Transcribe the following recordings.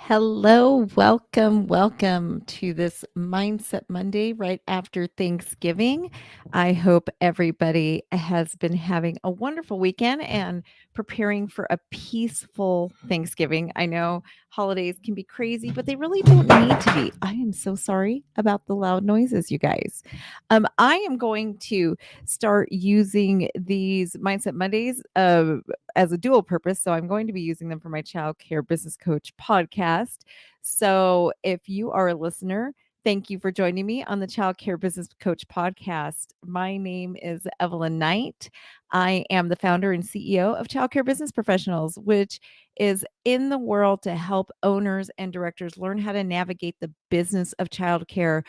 Hello, welcome to this Mindset Monday right after Thanksgiving. I hope everybody has been having a wonderful weekend and preparing for a peaceful Thanksgiving. I know holidays can be crazy, but they really don't need to be. I am so sorry about the loud noises, you guys. I am going to start using these Mindset Mondays as a dual purpose. So I'm going to be using them for my child care business coach podcast. So if you are a listener, thank you for joining me on the Child Care Business Coach podcast. My name is Evelyn Knight. I am the founder and CEO of Child Care Business Professionals, which is in the world to help owners and directors learn how to navigate the business of childcare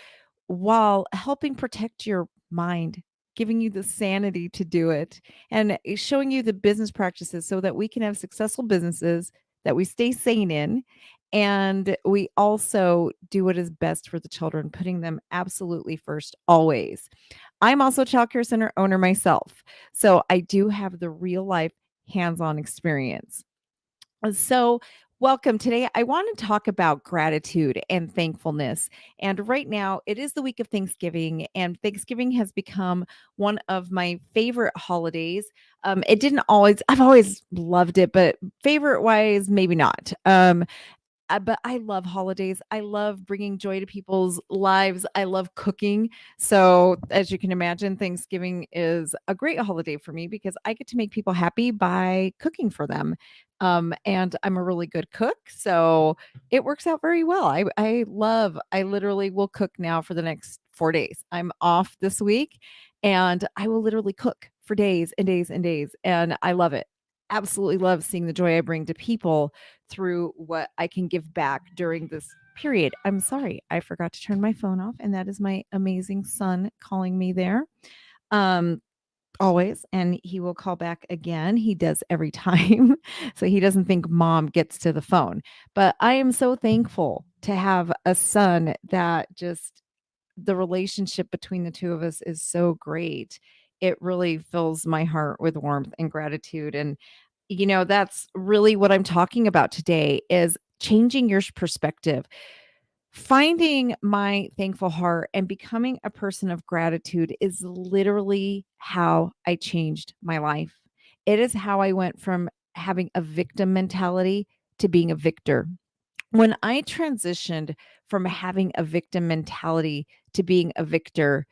while helping protect your mind, giving you the sanity to do it, and showing you the business practices so that we can have successful businesses that we stay sane in. And we also do what is best for the children, putting them absolutely first, always. I'm also a child care center owner myself. So I do have the real life hands on experience. So, welcome. Today, I want to talk about gratitude and thankfulness. And right now, it is the week of Thanksgiving, and Thanksgiving has become one of my favorite holidays. It didn't always, I've always loved it, but favorite wise, maybe not. But I love holidays. I love bringing joy to people's lives. I love cooking. So, as you can imagine, Thanksgiving is a great holiday for me because I get to make people happy by cooking for them. And I'm a really good cook. So, it works out very well. I literally will cook now for the next 4 days. I'm off this week and I will literally cook for days and days and days. And I love it. Absolutely love seeing the joy I bring to people through what I can give back during this period. I'm sorry, I forgot to turn my phone off, and that is my amazing son calling me there. Um, Always, and he will call back again. He does every time. So he doesn't think mom gets to the phone. But I am so thankful to have a son that just the relationship between the two of us is so great. It really fills my heart with warmth and gratitude. And that's really what I'm talking about today is changing your perspective. Finding my thankful heart and becoming a person of gratitude is literally how I changed my life. It is how I went from having a victim mentality to being a victor. When I transitioned from having a victim mentality to being a victor,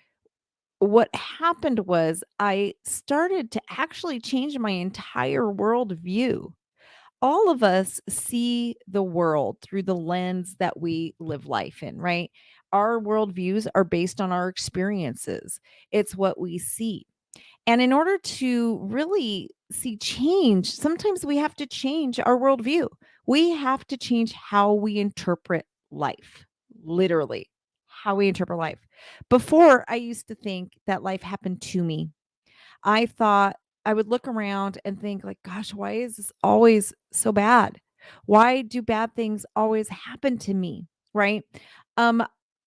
what happened was I started to actually change my entire worldview. All of us see the world through the lens that we live life in, right? Our worldviews are based on our experiences, it's what we see. And in order to really see change, sometimes we have to change our worldview. We have to change how we interpret life, literally, how we interpret life. Before, I used to think that life happened to me. I thought I would look around and think like, gosh, why is this always so bad? Why do bad things always happen to me? Right? Um,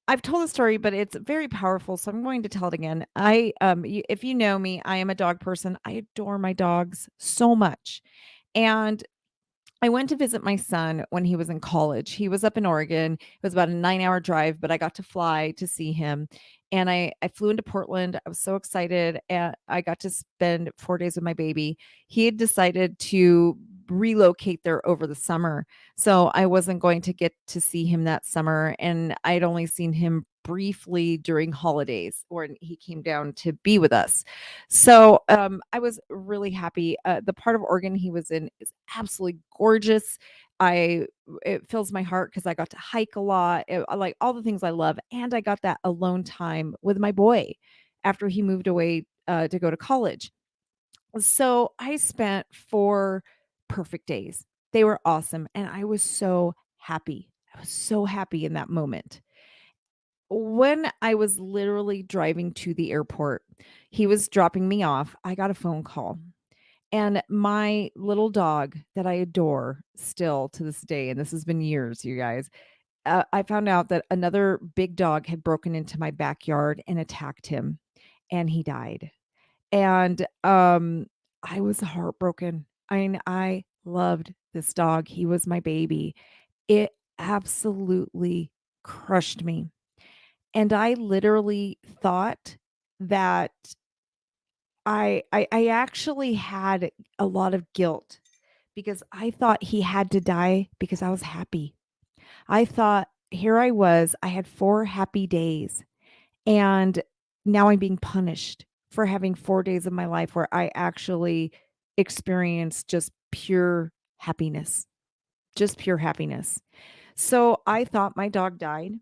I've told the story, but it's very powerful. So I'm going to tell it again. If you know me, I am a dog person. I adore my dogs so much. And I went to visit my son when he was in college. He was up in Oregon. It was about a 9-hour drive, but I got to fly to see him. And I flew into Portland. I was so excited. And I got to spend 4 days with my baby. He had decided to relocate there over the summer. So I wasn't going to get to see him that summer. And I'd only seen him briefly during holidays when he came down to be with us. So I was really happy. The part of Oregon he was in is absolutely gorgeous. I It fills my heart because I got to hike a lot. I like all the things I love, and I got that alone time with my boy after he moved away to go to college. So I spent 4 perfect days. They were awesome, and I was so happy. I was so happy in that moment. When I was literally driving to the airport, he was dropping me off. I got a phone call. And my little dog that I adore still to this day, and this has been years, you guys, I found out that another big dog had broken into my backyard and attacked him, and he died. And I was heartbroken. I loved this dog. He was my baby. It absolutely crushed me. And I literally thought that I actually had a lot of guilt because I thought he had to die because I was happy. I thought here I was, I had 4 happy days, and now I'm being punished for having 4 days of my life where I actually experienced just pure happiness. So I thought my dog died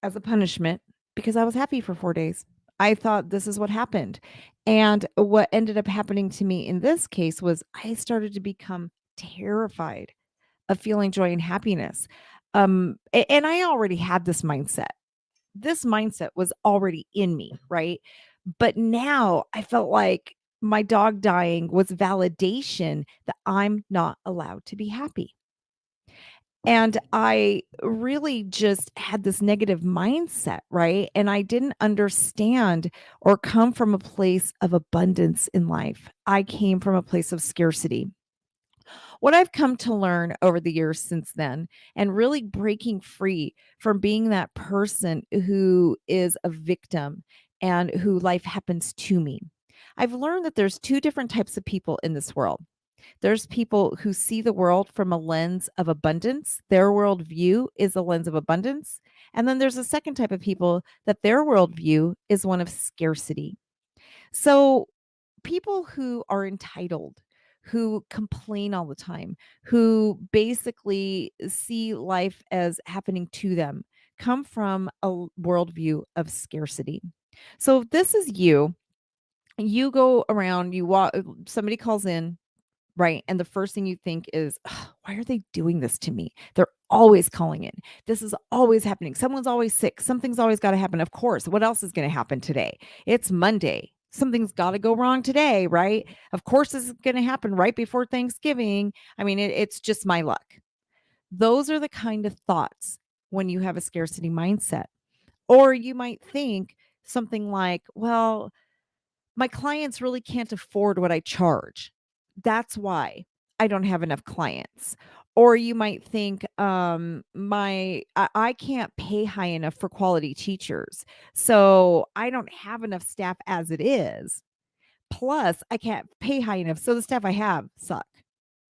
as a punishment because I was happy for 4 days. I thought this is what happened. And what ended up happening to me in this case was I started to become terrified of feeling joy and happiness. And I already had this mindset. This mindset was already in me, right? But now I felt like my dog dying was validation that I'm not allowed to be happy. And I really just had this negative mindset, right? And I didn't understand or come from a place of abundance in life. I came from a place of scarcity. What I've come to learn over the years since then, and really breaking free from being that person who is a victim and who life happens to me. I've learned that there's two different types of people in this world. There's people who see the world from a lens of abundance. Their worldview is a lens of abundance. And then there's a second type of people that their worldview is one of scarcity. So people who are entitled, who complain all the time, who basically see life as happening to them, come from a worldview of scarcity. So if this is you, you go around, you walk, somebody calls in, right? And the first thing you think is, "Ugh, why are they doing this to me? They're always calling in. This is always happening. Someone's always sick. Something's always got to happen. Of course. What else is going to happen today? It's Monday. Something's got to go wrong today, right? Of course, this is going to happen right before Thanksgiving. I mean, it's just my luck." Those are the kind of thoughts when you have a scarcity mindset. Or you might think something like, well, my clients really can't afford what I charge. That's why I don't have enough clients. Or you might think, I can't pay high enough for quality teachers. So I don't have enough staff as it is. Plus, I can't pay high enough. So the staff I have suck.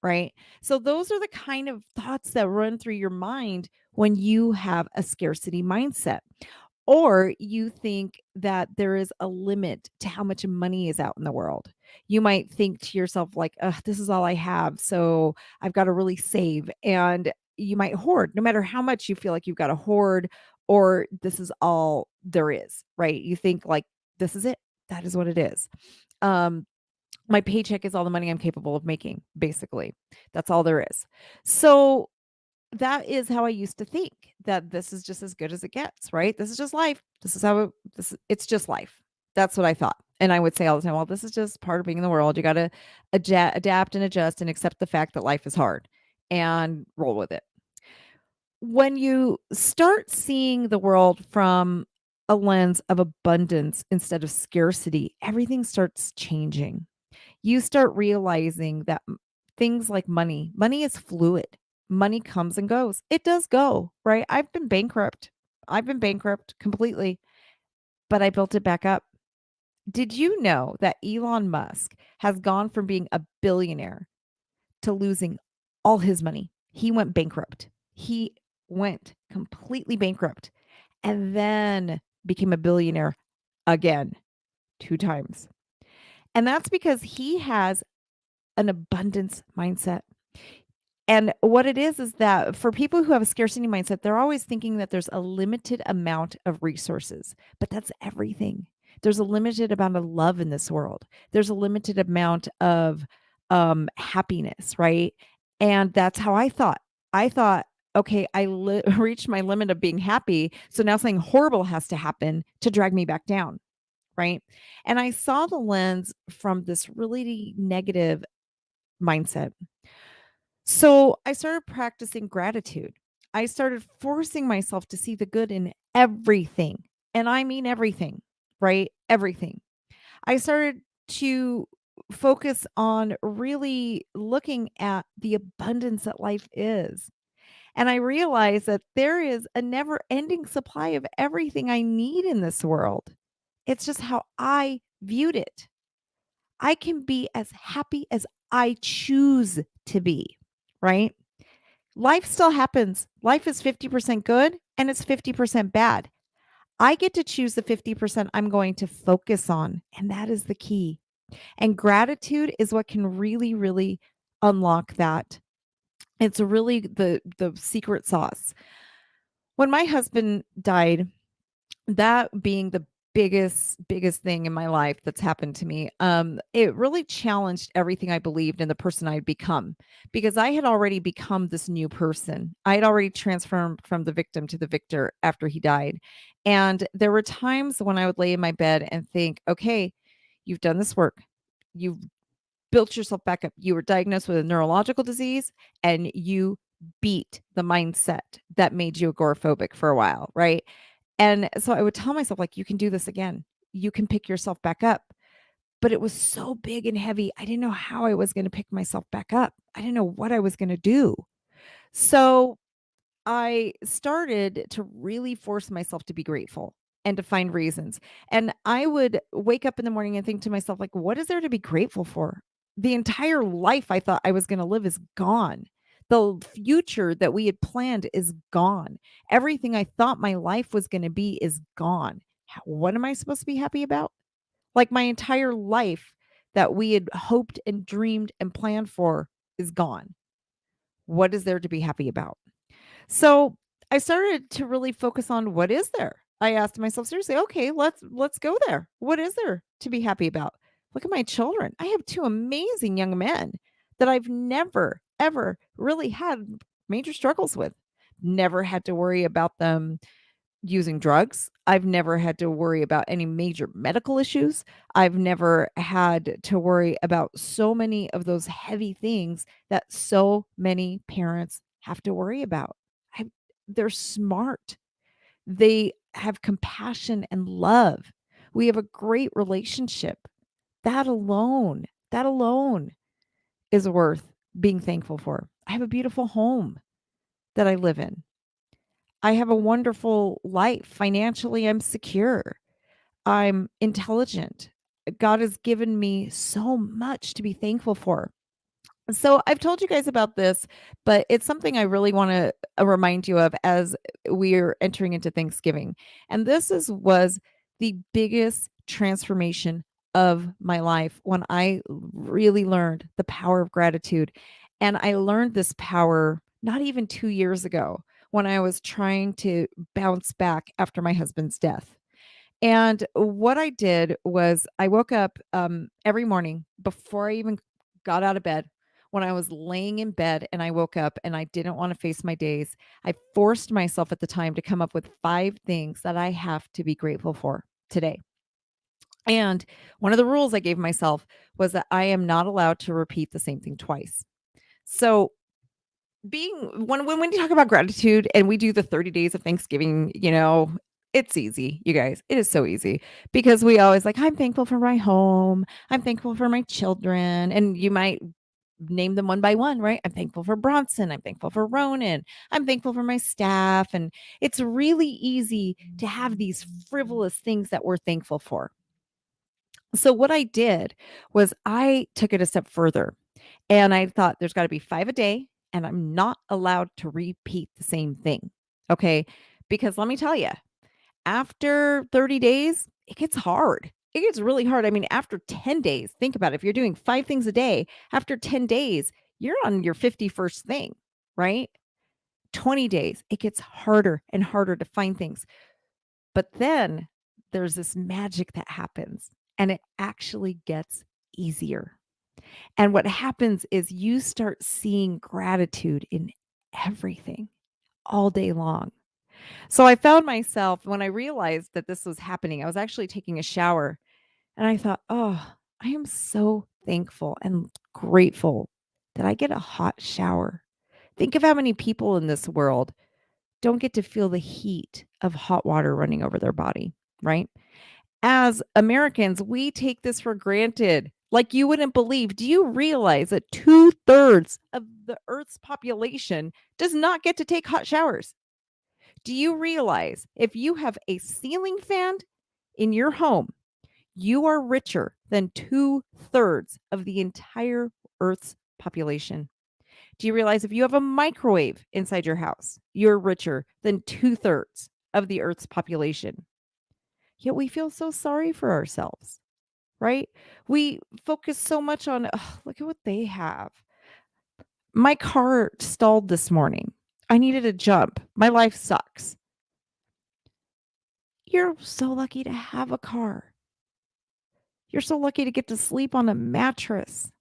Right. So those are the kind of thoughts that run through your mind when you have a scarcity mindset. Or you think that there is a limit to how much money is out in the world. You might think to yourself, like, "Ugh, this is all I have. So I've got to really save." And you might hoard no matter how much you feel like you've got to hoard, or this is all there is, right? You think, like, this is it. That is what it is. Um, my paycheck is all the money I'm capable of making, basically. That's all there is. So that is how I used to think, that this is just as good as it gets, right? This is just life. This is how it's just life. That's what I thought. And I would say all the time, well, this is just part of being in the world. You got to adapt and adjust and accept the fact that life is hard and roll with it. When you start seeing the world from a lens of abundance instead of scarcity, everything starts changing. You start realizing that things like money is fluid. Money comes and goes. It does go, right? I've been bankrupt. I've been bankrupt completely, but I built it back up. Did you know that Elon Musk has gone from being a billionaire to losing all his money? He went bankrupt. He went completely bankrupt and then became a billionaire again 2 times. And that's because he has an abundance mindset. And what it is that for people who have a scarcity mindset, they're always thinking that there's a limited amount of resources, but that's everything. There's a limited amount of love in this world. There's a limited amount of happiness, right? And that's how I thought. I thought, okay, reached my limit of being happy. So now something horrible has to happen to drag me back down, right? And I saw the lens from this really negative mindset. So I started practicing gratitude. I started forcing myself to see the good in everything. And I mean everything, right? Everything. I started to focus on really looking at the abundance that life is. And I realized that there is a never ending supply of everything I need in this world. It's just how I viewed it. I can be as happy as I choose to be, right? Life still happens. Life is 50% good and it's 50% bad. I get to choose the 50% I'm going to focus on, and that is the key. And gratitude is what can really, really unlock that. It's really the secret sauce. When my husband died, that being the biggest thing in my life that's happened to me, it really challenged everything I believed in the person I'd become, because I had already become this new person. I had already transformed from the victim to the victor after he died. And there were times when I would lay in my bed and think, okay, you've done this work. You've built yourself back up. You were diagnosed with a neurological disease and you beat the mindset that made you agoraphobic for a while, right? And so I would tell myself, like, you can do this again. You can pick yourself back up. But it was so big and heavy. I didn't know how I was going to pick myself back up. I didn't know what I was going to do. So I started to really force myself to be grateful and to find reasons. And I would wake up in the morning and think to myself, like, what is there to be grateful for? The entire life I thought I was going to live is gone. The future that we had planned is gone. Everything I thought my life was going to be is gone. What am I supposed to be happy about? Like, my entire life that we had hoped and dreamed and planned for is gone. What is there to be happy about? So I started to really focus on what is there. I asked myself seriously, okay, let's go there. What is there to be happy about? Look at my children. I have two amazing young men that I've never ever really had major struggles with. Never had to worry about them using drugs. I've never had to worry about any major medical issues. I've never had to worry about so many of those heavy things that so many parents have to worry about. I, they're smart. They have compassion and love. We have a great relationship. That alone is worth being thankful for. I have a beautiful home that I live in. I have a wonderful life. Financially, I'm secure. I'm intelligent. God has given me so much to be thankful for. So I've told you guys about this, but it's something I really want to remind you of as we're entering into Thanksgiving. And was the biggest transformation of my life when I really learned the power of gratitude. And I learned this power not even 2 years ago when I was trying to bounce back after my husband's death. And what I did was I woke up every morning before I even got out of bed. When I was laying in bed and I woke up and I didn't want to face my days, I forced myself at the time to come up with 5 things that I have to be grateful for today. And one of the rules I gave myself was that I am not allowed to repeat the same thing twice. So being when we talk about gratitude and we do the 30 days of Thanksgiving, it's easy, you guys. It is so easy because we always like, I'm thankful for my home. I'm thankful for my children. And you might name them one by one, right? I'm thankful for Bronson. I'm thankful for Ronan. I'm thankful for my staff. And it's really easy to have these frivolous things that we're thankful for. So what I did was I took it a step further and I thought there's got to be 5 a day and I'm not allowed to repeat the same thing. Okay? Because let me tell you, after 30 days, it gets hard. It gets really hard. I mean, after 10 days, think about it. If you're doing 5 things a day, after 10 days, you're on your 51st thing, right? 20 days, it gets harder and harder to find things. But then there's this magic that happens and it actually gets easier. And what happens is you start seeing gratitude in everything all day long. So I found myself when I realized that this was happening, I was actually taking a shower and I thought, oh, I am so thankful and grateful that I get a hot shower. Think of how many people in this world don't get to feel the heat of hot water running over their body, right? As Americans, we take this for granted. like you wouldn't believe. Do you realize that 2/3 of the Earth's population does not get to take hot showers? Do you realize if you have a ceiling fan in your home, you are richer than 2/3 of the entire Earth's population? Do you realize if you have a microwave inside your house, you're richer than 2/3 of the Earth's population? Yet we feel so sorry for ourselves, right? We focus so much on, "Ugh, look at what they have. My car stalled this morning. I needed a jump. My life sucks." You're so lucky to have a car. You're so lucky to get to sleep on a mattress.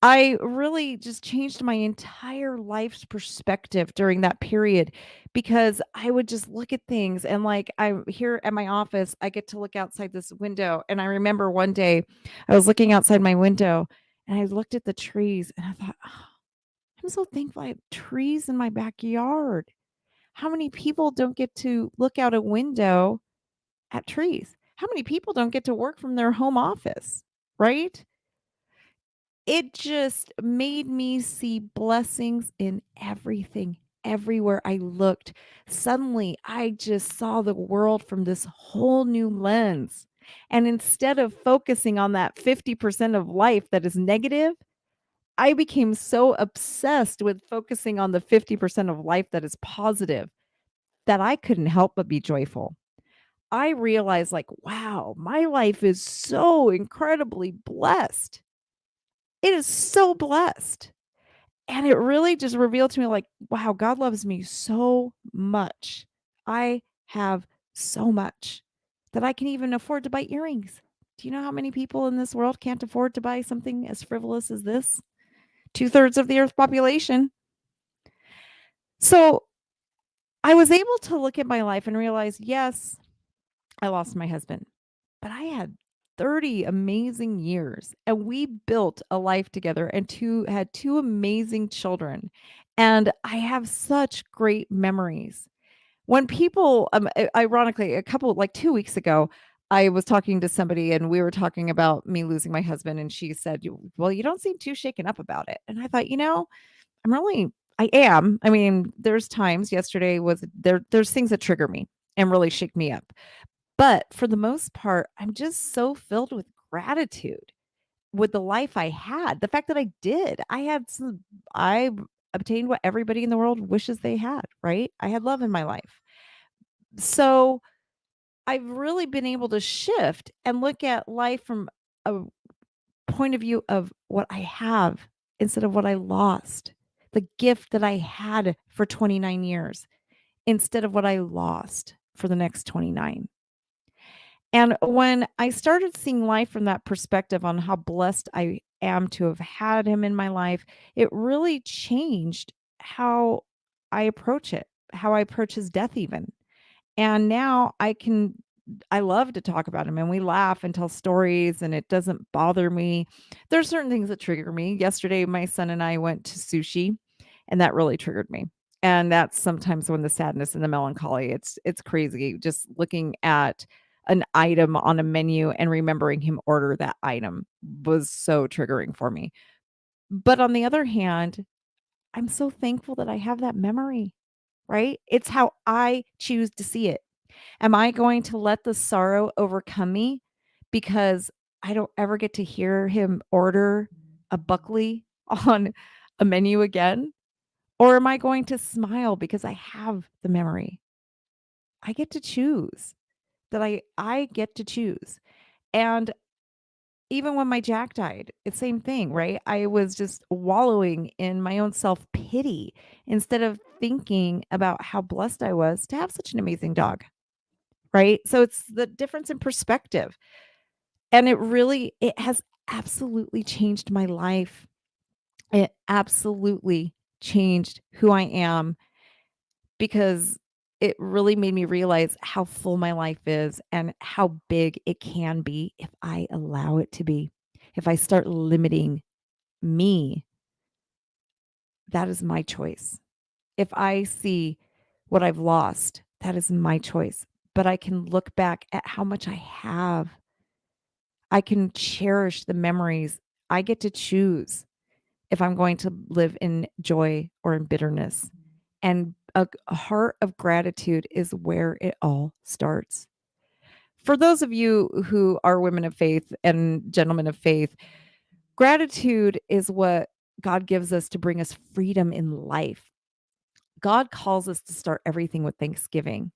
I really just changed my entire life's perspective during that period because I would just look at things and like I'm here at my office, I get to look outside this window. And I remember one day I was looking outside my window and I looked at the trees and I thought, "Oh, I'm so thankful I have trees in my backyard." How many people don't get to look out a window at trees? How many people don't get to work from their home office, right? It just made me see blessings in everything, everywhere I looked. Suddenly, I just saw the world from this whole new lens. And instead of focusing on that 50% of life that is negative, I became so obsessed with focusing on the 50% of life that is positive that I couldn't help but be joyful. I realized, like, wow, my life is so incredibly blessed. It is so blessed. And it really just revealed to me, like, wow, God loves me so much. I have so much that I can even afford to buy earrings. Do you know how many people in this world can't afford to buy something as frivolous as this? 2/3 of the Earth's population. So I was able to look at my life and realize, yes, I lost my husband, but I had 30 amazing years and we built a life together and had two amazing children. And I have such great memories. When people, ironically, a couple, like 2 weeks ago, I was talking to somebody and we were talking about me losing my husband. And she said, "Well, you don't seem too shaken up about it." And I thought, I'm really, I am. I mean, there's times yesterday was there's things that trigger me and really shake me up. But for the most part, I'm just so filled with gratitude with the life I had. The fact that I did. I obtained what everybody in the world wishes they had, right? I had love in my life. So I've really been able to shift and look at life from a point of view of what I have instead of what I lost. The gift that I had for 29 years instead of what I lost for the next 29. And when I started seeing life from that perspective on how blessed I am to have had him in my life, it really changed how I approach it, how I approach his death even. And now I love to talk about him and we laugh and tell stories and it doesn't bother me. There's certain things that trigger me. Yesterday, my son and I went to sushi and that really triggered me. And that's sometimes when the sadness and the melancholy, it's crazy just looking at an item on a menu and remembering him order that item was so triggering for me. But on the other hand, I'm so thankful that I have that memory, right? It's how I choose to see it. Am I going to let the sorrow overcome me because I don't ever get to hear him order a Buckley on a menu again? Or am I going to smile because I have the memory? I get to choose that I get to choose. And even when my Jack died, it's same thing, right? I was just wallowing in my own self-pity instead of thinking about how blessed I was to have such an amazing dog, right? So it's the difference in perspective. And it has absolutely changed my life. It absolutely changed who I am because it really made me realize how full my life is and how big it can be if I allow it to be. If I start limiting me, that is my choice. If I see what I've lost, that is my choice. But I can look back at how much I have. I can cherish the memories. I get to choose if I'm going to live in joy or in bitterness. And a heart of gratitude is where it all starts. For those of you who are women of faith and gentlemen of faith, gratitude is what God gives us to bring us freedom in life. God calls us to start everything with thanksgiving.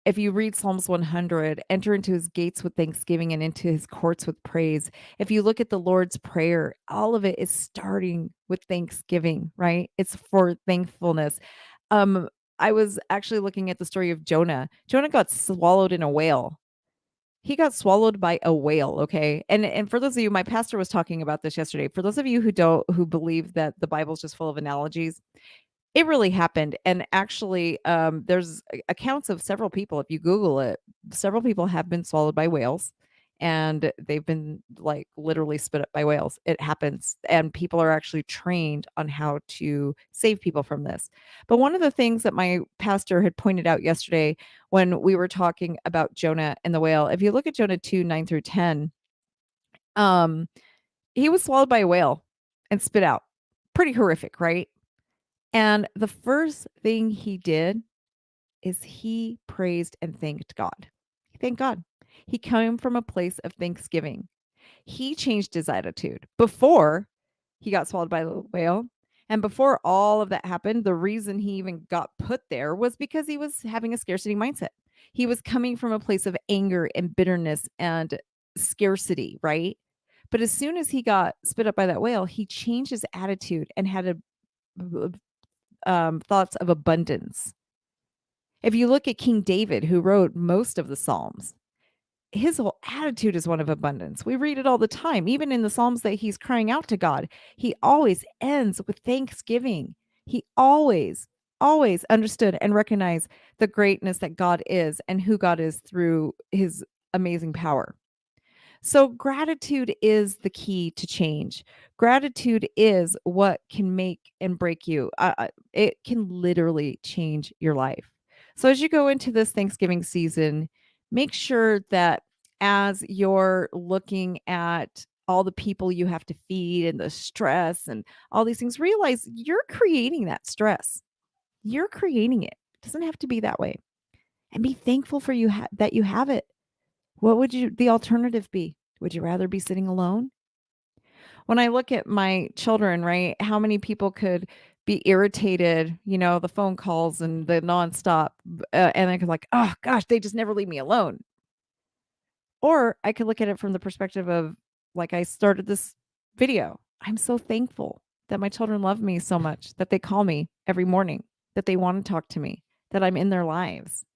If you read Psalms 100, enter into his gates with thanksgiving and into his courts with praise. If you look at the Lord's Prayer, all of it is starting with thanksgiving, right? It's for thankfulness. Um, I was actually looking at the story of Jonah. Jonah got swallowed in a whale. He got swallowed by a whale, okay? And for those of you, my pastor was talking about this yesterday. For those of you who believe that the Bible's just full of analogies, it really happened, and actually, there's accounts of several people, if you Google it, several people have been swallowed by whales, and they've been, like, literally spit up by whales. It happens, and people are actually trained on how to save people from this. But one of the things that my pastor had pointed out yesterday when we were talking about Jonah and the whale, if you look at Jonah 2, 9 through 10, um, he was swallowed by a whale and spit out. Pretty horrific, right? And the first thing he did is he praised and thanked God. He thanked God. He came from a place of thanksgiving. He changed his attitude before he got swallowed by the whale. And before all of that happened, the reason he even got put there was because he was having a scarcity mindset. He was coming from a place of anger and bitterness and scarcity, right? But as soon as he got spit up by that whale, he changed his attitude and had thoughts of abundance. If you look at King David, who wrote most of the Psalms, his whole attitude is one of abundance. We read it all the time, even in the Psalms that he's crying out to God. He always ends with thanksgiving. He always understood and recognized the greatness that God is and who God is through his amazing power. So, gratitude is the key to change. Gratitude is what can make and break you. It can literally change your life. So, as you go into this Thanksgiving season, make sure that as you're looking at all the people you have to feed and the stress and all these things, realize you're creating that stress. You're creating it. It doesn't have to be that way. And be thankful for that you have it. What would the alternative be? Would you rather be sitting alone? When I look at my children, right, how many people could be irritated, the phone calls and the nonstop, and I could like, oh gosh, they just never leave me alone. Or I could look at it from the perspective of, like I started this video. I'm so thankful that my children love me so much that they call me every morning, that they want to talk to me, that I'm in their lives.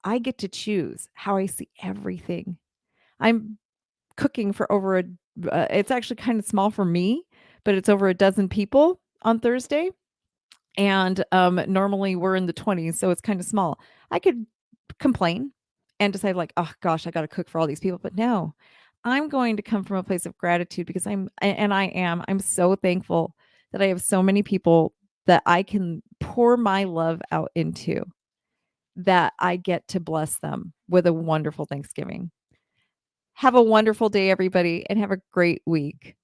I get to choose how I see everything. I'm cooking for over it's actually kind of small for me, but it's over a dozen people on Thursday. And normally we're in the 20s, so it's kind of small. I could complain and decide, like, oh gosh, I got to cook for all these people. But no, I'm going to come from a place of gratitude because I'm so thankful that I have so many people that I can pour my love out into, that I get to bless them with a wonderful Thanksgiving. Have a wonderful day, everybody, and have a great week.